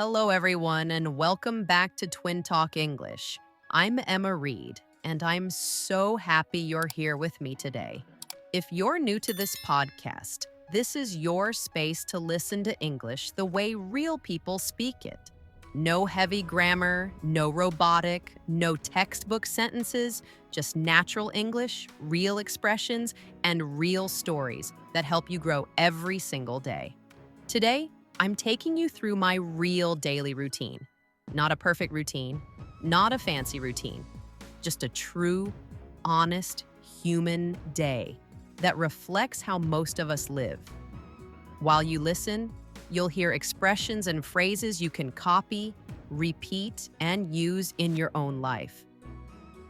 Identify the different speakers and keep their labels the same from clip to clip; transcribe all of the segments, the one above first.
Speaker 1: Hello, everyone, and welcome back to TwinTalk English. I'm Emma Reed, and I'm so happy you're here with me today. If you're new to this podcast, this is your space to listen to English the way real people speak it. No heavy grammar, no robotic, no textbook sentences, just natural English, real expressions, and real stories that help you grow every single day. Today, I'm taking you through my real daily routine. Not a perfect routine, not a fancy routine, just a true, honest, human day that reflects how most of us live. While you listen, you'll hear expressions and phrases you can copy, repeat, and use in your own life.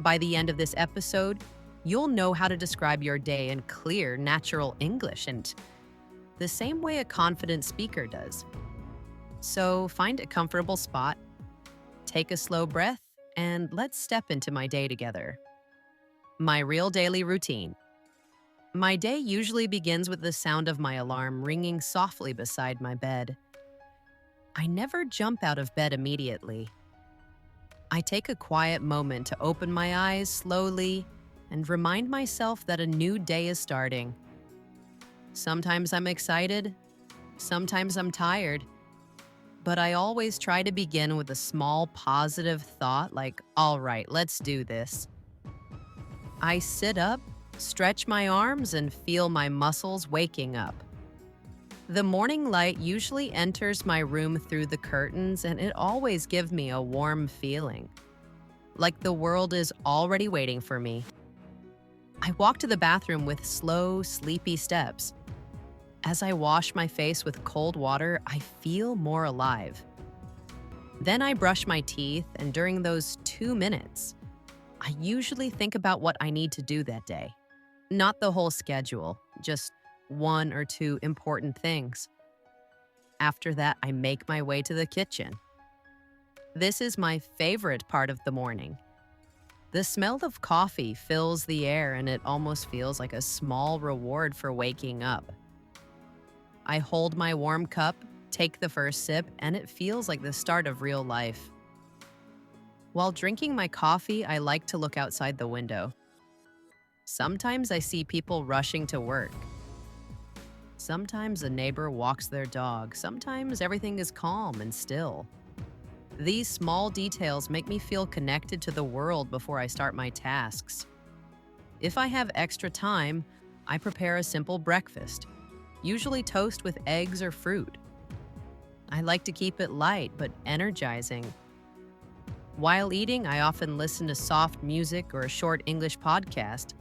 Speaker 1: By the end of this episode, you'll know how to describe your day in clear, natural English and the same way a confident speaker does. So find a comfortable spot, take a slow breath, and let's step into my day together. My real daily routine. My day usually begins with the sound of my alarm ringing softly beside my bed. I never jump out of bed immediately. I take a quiet moment to open my eyes slowly and remind myself that a new day is starting. Sometimes I'm excited, sometimes I'm tired, but I always try to begin with a small positive thought like, all right, let's do this. I sit up, stretch my arms, and feel my muscles waking up. The morning light usually enters my room through the curtains, and it always gives me a warm feeling, like the world is already waiting for me. I walk to the bathroom with slow, sleepy steps. As I wash my face with cold water, I feel more alive. Then I brush my teeth, and during those 2 minutes, I usually think about what I need to do that day. Not the whole schedule, just one or two important things. After that, I make my way to the kitchen. This is my favorite part of the morning. The smell of coffee fills the air, and it almost feels like a small reward for waking up. I hold my warm cup, take the first sip, and it feels like the start of real life. While drinking my coffee, I like to look outside the window. Sometimes I see people rushing to work. Sometimes a neighbor walks their dog. Sometimes everything is calm and still. These small details make me feel connected to the world before I start my tasks. If I have extra time, I prepare a simple breakfast, usually toast with eggs or fruit. I like to keep it light but energizing. While eating, I often listen to soft music or a short English podcast,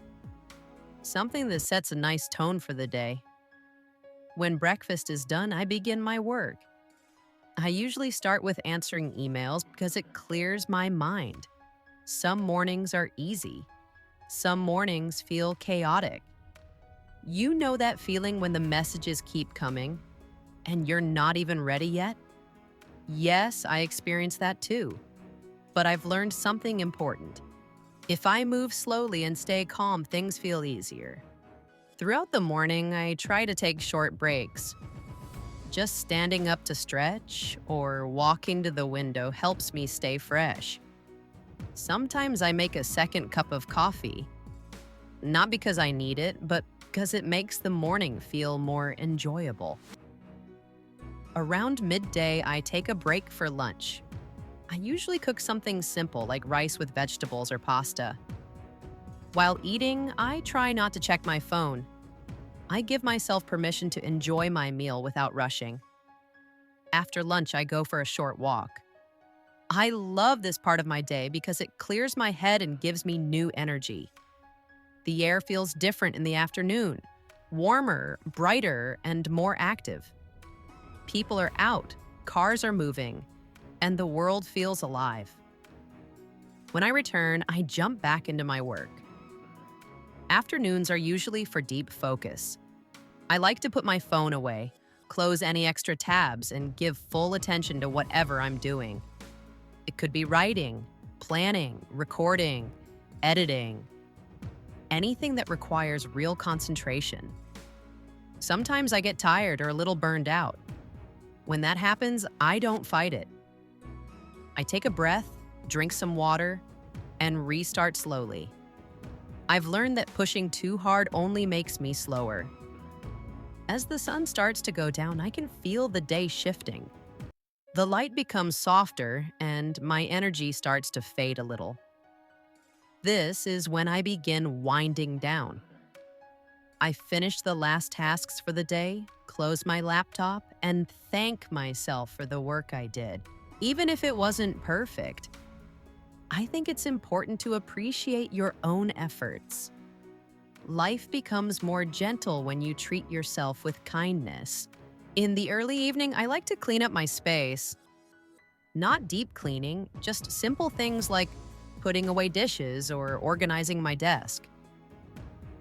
Speaker 1: something that sets a nice tone for the day. When breakfast is done, I begin my work. I usually start with answering emails because it clears my mind. Some mornings are easy. Some mornings feel chaotic. You know that feeling when the messages keep coming and you're not even ready yet? Yes, I experience that too. But I've learned something important. If I move slowly and stay calm, things feel easier. Throughout the morning, I try to take short breaks. Just standing up to stretch or walking to the window helps me stay fresh. Sometimes I make a second cup of coffee, not because I need it, but because it makes the morning feel more enjoyable. Around midday, I take a break for lunch. I usually cook something simple like rice with vegetables or pasta. While eating, I try not to check my phone. I give myself permission to enjoy my meal without rushing. After lunch, I go for a short walk. I love this part of my day because it clears my head and gives me new energy. The air feels different in the afternoon, warmer, brighter, and more active. People are out, cars are moving, and the world feels alive. When I return, I jump back into my work. Afternoons are usually for deep focus. I like to put my phone away, close any extra tabs, and give full attention to whatever I'm doing. It could be writing, planning, recording, editing, anything that requires real concentration. Sometimes I get tired or a little burned out. When that happens, I don't fight it. I take a breath, drink some water, and restart slowly. I've learned that pushing too hard only makes me slower. As the sun starts to go down, I can feel the day shifting. The light becomes softer and my energy starts to fade a little. This is when I begin winding down. I finish the last tasks for the day, close my laptop, and thank myself for the work I did, even if it wasn't perfect. I think it's important to appreciate your own efforts. Life becomes more gentle when you treat yourself with kindness. In the early evening, I like to clean up my space. Not deep cleaning, just simple things like putting away dishes or organizing my desk.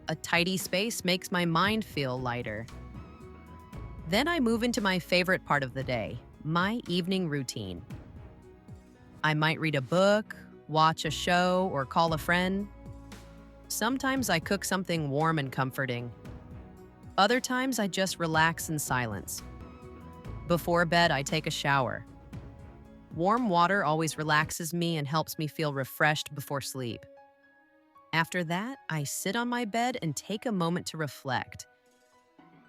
Speaker 1: A tidy space makes my mind feel lighter. Then I move into my favorite part of the day, my evening routine. I might read a book, watch a show, or call a friend. Sometimes I cook something warm and comforting. Other times I just relax in silence. Before bed, I take a shower. Warm water always relaxes me and helps me feel refreshed before sleep. After that, I sit on my bed and take a moment to reflect.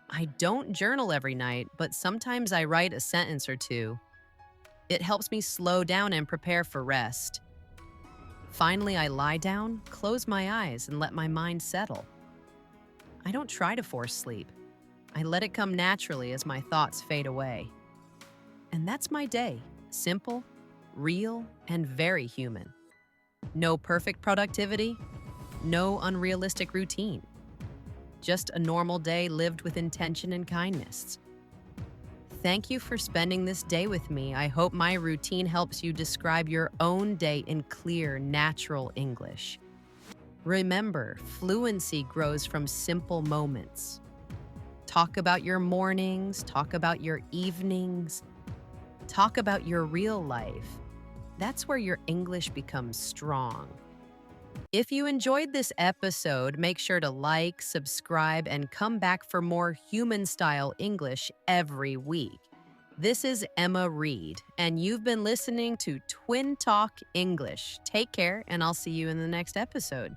Speaker 1: I don't journal every night, but sometimes I write a sentence or two. It helps me slow down and prepare for rest. Finally, I lie down, close my eyes, and let my mind settle. I don't try to force sleep. I let it come naturally as my thoughts fade away. And that's my day, simple, real, and very human. No perfect productivity, no unrealistic routine. Just a normal day lived with intention and kindness. Thank you for spending this day with me. I hope my routine helps you describe your own day in clear, natural English. Remember, fluency grows from simple moments. Talk about your mornings, talk about your evenings, talk about your real life. That's where your English becomes strong. If you enjoyed this episode, make sure to like, subscribe, and come back for more human-style English every week. This is Emma Reed, and you've been listening to TwinTalk English. Take care, and I'll see you in the next episode.